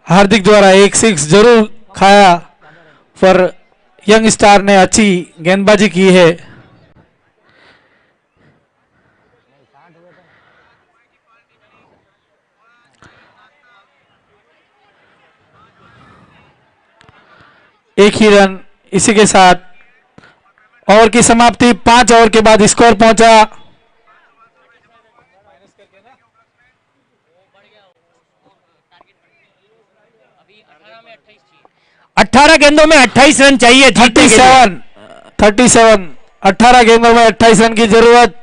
Speaker 2: हार्दिक द्वारा। 1 6 जरूर खाया, पर यंग स्टार ने अच्छी गेंदबाजी की है। एक ही रन। इसी के साथ ओवर की समाप्ति। 5 ओवर के बाद स्कोर पहुंचा
Speaker 1: 18 गेंदों में 28 रन चाहिए जीतने के लिए।
Speaker 2: 37 18 गेंदों में 28 रन की जरूरत।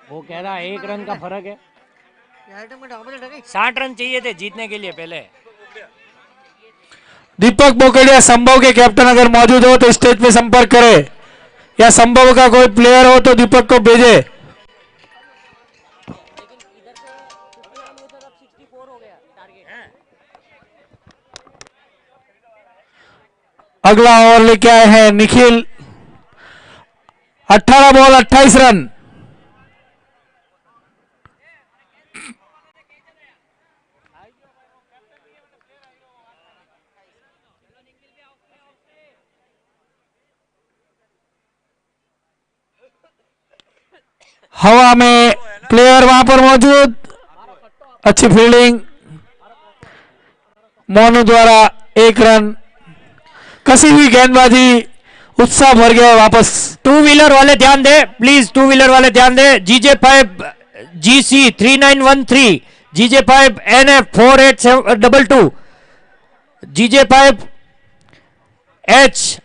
Speaker 1: वो कह रहा है 1 रन का फर्क है। 60 रन चाहिए थे जीतने के लिए पहले।
Speaker 2: दीपक बोकड़िया संभव के कैप्टन अगर मौजूद हो तो स्टेज पे संपर्क करे, या संभव का कोई प्लेयर हो तो दीपक को भेजे। अगला ओवर लेके आए हैं निखिल। 18 ball 28 run. हवा में प्लेयर वहां पर मौजूद। अच्छी फील्डिंग मोनू द्वारा 1 रन। कसी हुई गेंदबाजी, उत्साह भर गया वापस।
Speaker 1: 2 व्हीलर वाले ध्यान दे प्लीज, 2 व्हीलर वाले ध्यान दे। GJ5 GC 3913, GJ5 NF 4822, GJ5 H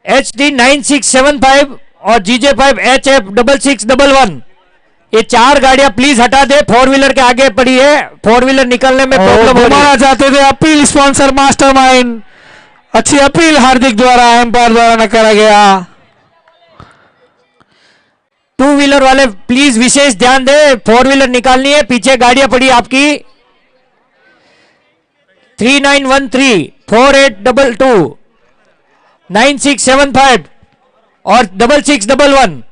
Speaker 1: HD 9675 और GJ5 HF 6611। ये 4 गाड़ियां प्लीज हटा दे, 4 व्हीलर के आगे पड़ी है। 4 व्हीलर निकलने में प्रॉब्लम हो रही है।
Speaker 2: चाहते थे अपील स्पॉन्सर मास्टरमाइंड। अच्छी अपील हार्दिक द्वारा एम्पायर द्वारा नकारा गया।
Speaker 1: 2 व्हीलर वाले प्लीज विशेष ध्यान दे, 4 व्हीलर निकालनी है। पीछे गाड़ियां पड़ी आपकी 3913, 4822, 9675 और 6611।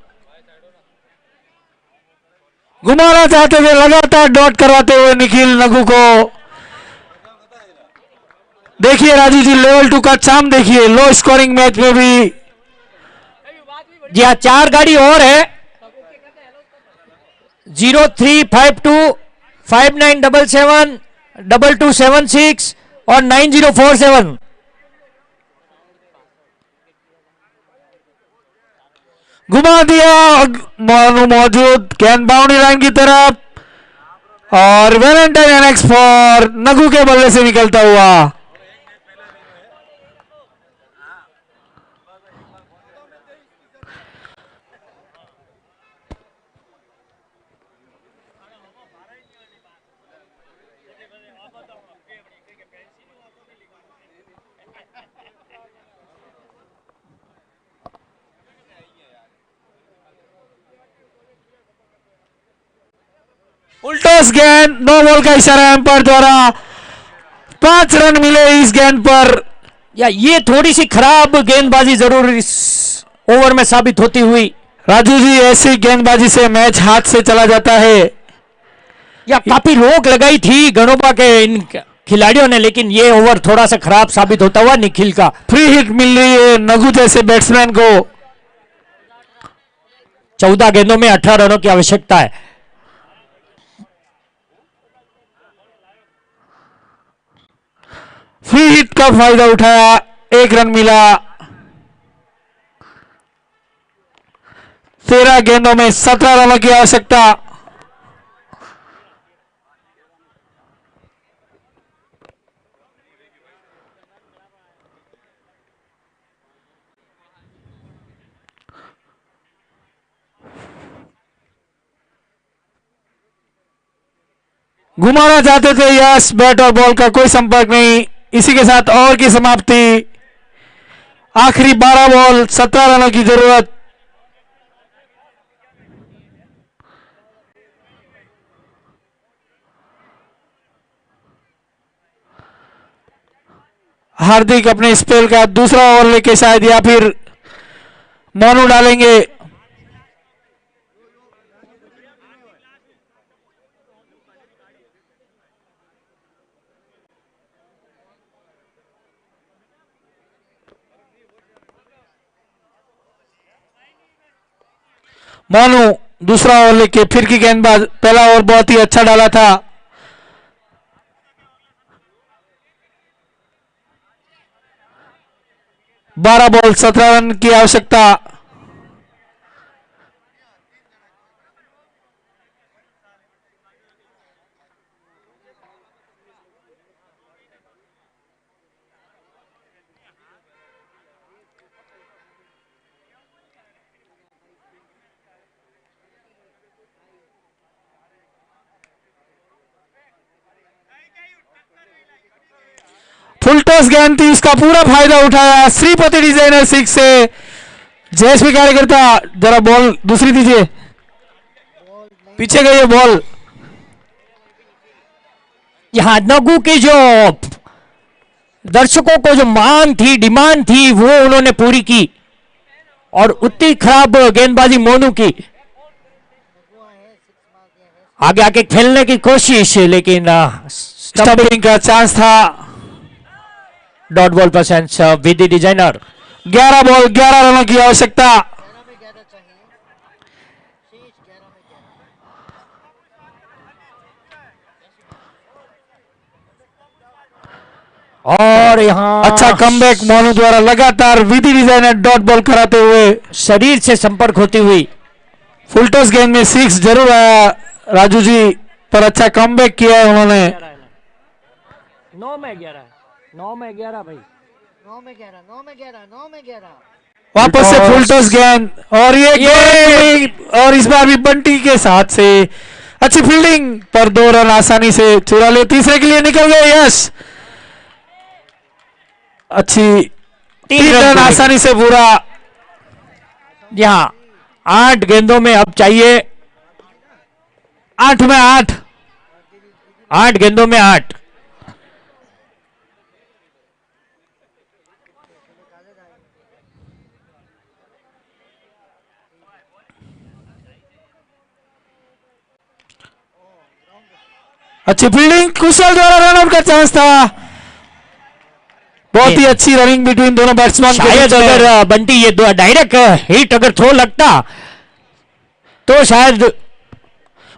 Speaker 2: घुमाना चाहते थे, लगातार डॉट करवाते हुए निखिल नगु को। देखिए राजू जी, लेवल 2 का चाम देखिए। लो स्कोरिंग मैच में भी
Speaker 1: जी हाँ, 4 गाड़ी और है। 0352 5977 2276 और 9047।
Speaker 2: घुमा दिया मोनू मौजूद गेंद बाउंड्री लाइन की तरफ और वैलेंटाइन एनेक्स फॉर नगु के बल्ले से निकलता हुआ। उल्टोस गेंद, 9 बॉल का इशारा एम्पायर द्वारा। 5 रन मिले इस गेंद पर।
Speaker 1: या ये थोड़ी सी खराब गेंदबाजी जरूर इस ओवर में साबित होती हुई।
Speaker 2: राजू जी, ऐसी गेंदबाजी से मैच हाथ से चला जाता है।
Speaker 1: या काफी रोक लगाई थी गणोबा के इन खिलाड़ियों ने, लेकिन ये ओवर थोड़ा सा खराब साबित होता हुआ निखिल का।
Speaker 2: फ्री हिट मिल रही है नगु जैसे बैट्समैन को।
Speaker 1: 14 गेंदों में 18 रनों की आवश्यकता है।
Speaker 2: फ्री हिट का फायदा उठाया, 1 रन मिला। 13 गेंदों में 17 रनों की आवश्यकता। घुमाना चाहते थे यस, बैट और बॉल का कोई संपर्क नहीं। इसी के साथ ओवर की समाप्ति। आखिरी 12 बॉल 17 रनों की जरूरत। हार्दिक अपने स्पेल का दूसरा ओवर लेके शायद, या फिर मोनू डालेंगे। मोनू दूसरा ओवर लेके फिर की गेंदबाज, पहला ओवर बहुत ही अच्छा डाला था। बारह बॉल 17 रन की आवश्यकता। फुल टॉस गेंद थी, इसका पूरा फायदा उठाया श्रीपति डिजाइनर 6 से। जयश्री कार्यकर्ता जरा बॉल दूसरी दीजिए, पीछे गई है बॉल।
Speaker 1: यहाँ नगु की जो दर्शकों को जो मांग थी, डिमांड थी, वो उन्होंने पूरी की और उतनी खराब गेंदबाजी मोनू की। आगे आके खेलने की कोशिश, लेकिन
Speaker 2: स्टंपिंग का चांस था।
Speaker 1: डॉट बॉल पर सेंस विधि डिजाइनर।
Speaker 2: 11 बॉल 11 रनों की आवश्यकता।
Speaker 1: और यहाँ
Speaker 2: अच्छा कमबैक मोनू द्वारा, लगातार विधि डिजाइनर डॉट बॉल कराते हुए,
Speaker 1: शरीर से संपर्क होती हुई।
Speaker 2: फुल टॉस गेंद में 6 जरूर आया राजू जी, पर अच्छा कमबैक किया है उन्होंने।
Speaker 1: 9 में 11 भाई,
Speaker 5: 9 में 11
Speaker 2: वापस से फुल टॉस गेंद और ये गेंद, और इस बार भी बंटी के साथ से अच्छी फील्डिंग पर 2 रन आसानी से चुरा ले। तीसरे के लिए निकल गए यश, अच्छी 3 रन आसानी से पूरा।
Speaker 1: यहाँ 8 गेंदों में अब चाहिए
Speaker 2: 8 में 8,
Speaker 1: 8 गेंदों में 8।
Speaker 2: अच्छी फील्डिंग, कुशल द्वारा रनआउट का चांस था। बहुत ही अच्छी रनिंग बिटवीन दोनों बैट्समैन।
Speaker 1: शायद अगर बंटी ये डायरेक्ट हिट अगर थ्रो लगता तो शायद।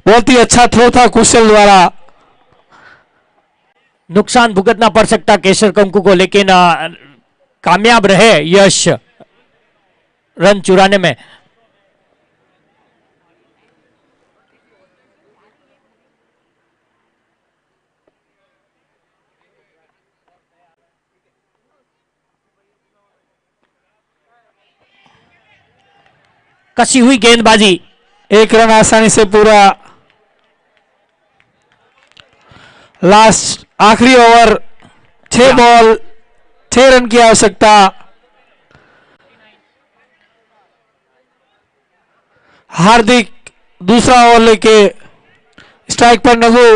Speaker 2: बहुत ही अच्छा थ्रो था कुशल द्वारा।
Speaker 1: नुकसान भुगतना पड़ सकता केसर कंकु को, लेकिन कामयाब रहे यश रन चुराने में। कसी हुई गेंदबाजी,
Speaker 2: 1 रन आसानी से पूरा। लास्ट आखिरी ओवर, 6 बॉल 6 रन की आवश्यकता। हार्दिक दूसरा ओवर लेके स्ट्राइक पर नगु।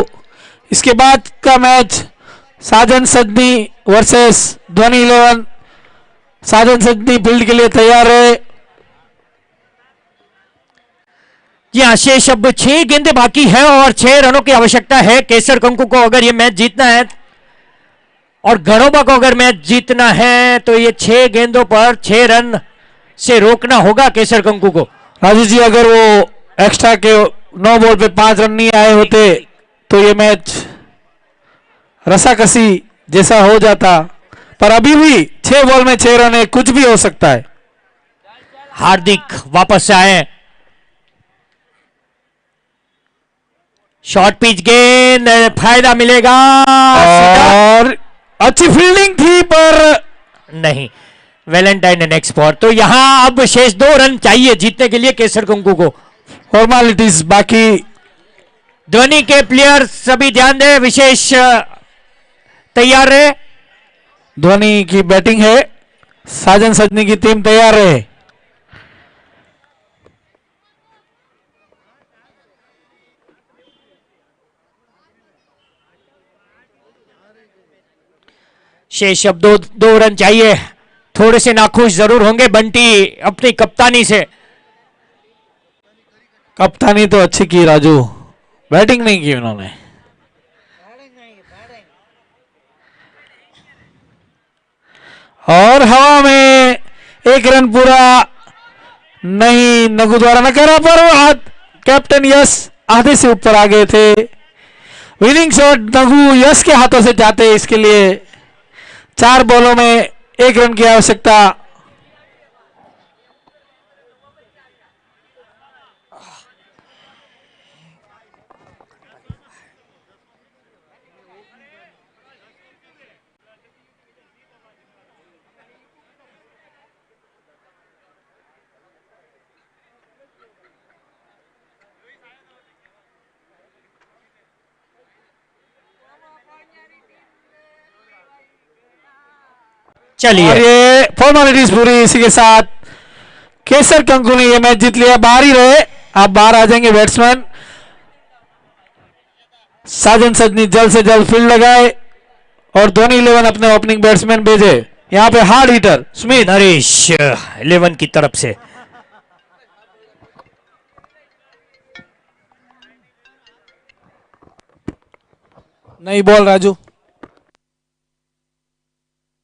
Speaker 2: इसके बाद का मैच साजन सदनी वर्सेस ध्वनि 11। साजन सदनी फील्ड के लिए तैयार है।
Speaker 1: यहाँ शेष अब 6 गेंदें बाकी है और 6 रनों की आवश्यकता है केसर कंकु को अगर ये मैच जीतना है, और घड़ोबा को अगर मैच जीतना है तो ये 6 गेंदों पर 6 रन से रोकना होगा केसर कंकु को।
Speaker 2: राजू जी, अगर वो एक्स्ट्रा के 9 बॉल पे 5 रन नहीं आए होते तो ये मैच रसाकसी जैसा हो जाता, पर अभी भी 6 बॉल में 6 रन है, कुछ भी हो सकता है।
Speaker 1: हार्दिक वापस से आए, शॉर्ट पिच गेंद, फायदा मिलेगा
Speaker 2: और अच्छी फील्डिंग थी पर
Speaker 1: नहीं। वैलेंटाइन नेक्स्ट फॉर, तो यहां अब शेष 2 रन चाहिए जीतने के लिए केसर कंकु को।
Speaker 2: फॉर्मेलिटीज बाकी।
Speaker 1: ध्वनि के प्लेयर सभी ध्यान दें, विशेष तैयार रहे।
Speaker 2: ध्वनि की बैटिंग है, साजन सजनी की टीम तैयार रहे।
Speaker 1: शेष अब 2 रन चाहिए। थोड़े से नाखुश जरूर होंगे बंटी अपनी कप्तानी से।
Speaker 2: कप्तानी तो अच्छी की राजू, बैटिंग नहीं की उन्होंने। और हवा में 1 रन पूरा। नहीं, नगु द्वारा न करा पर कैप्टन यश आधे से ऊपर आ गए थे। विनिंग शॉट नगु यश के हाथों से जाते, इसके लिए 4 बॉलों में 1 रन की आवश्यकता।
Speaker 1: चलिए,
Speaker 2: और ये फॉर्मेलिटीज पूरी। इसी के साथ केसर कंकु ने ये मैच जीत लिया। बाहर ही रहे, आप बाहर आ जाएंगे बैट्समैन। साजन सजनी जल्द से जल्द फील्ड लगाए और धोनी 11 अपने ओपनिंग बैट्समैन भेजे। यहां पे हार्ड हिटर स्मिथ
Speaker 1: नरेश 11 की तरफ से।
Speaker 2: नहीं बॉल राजू।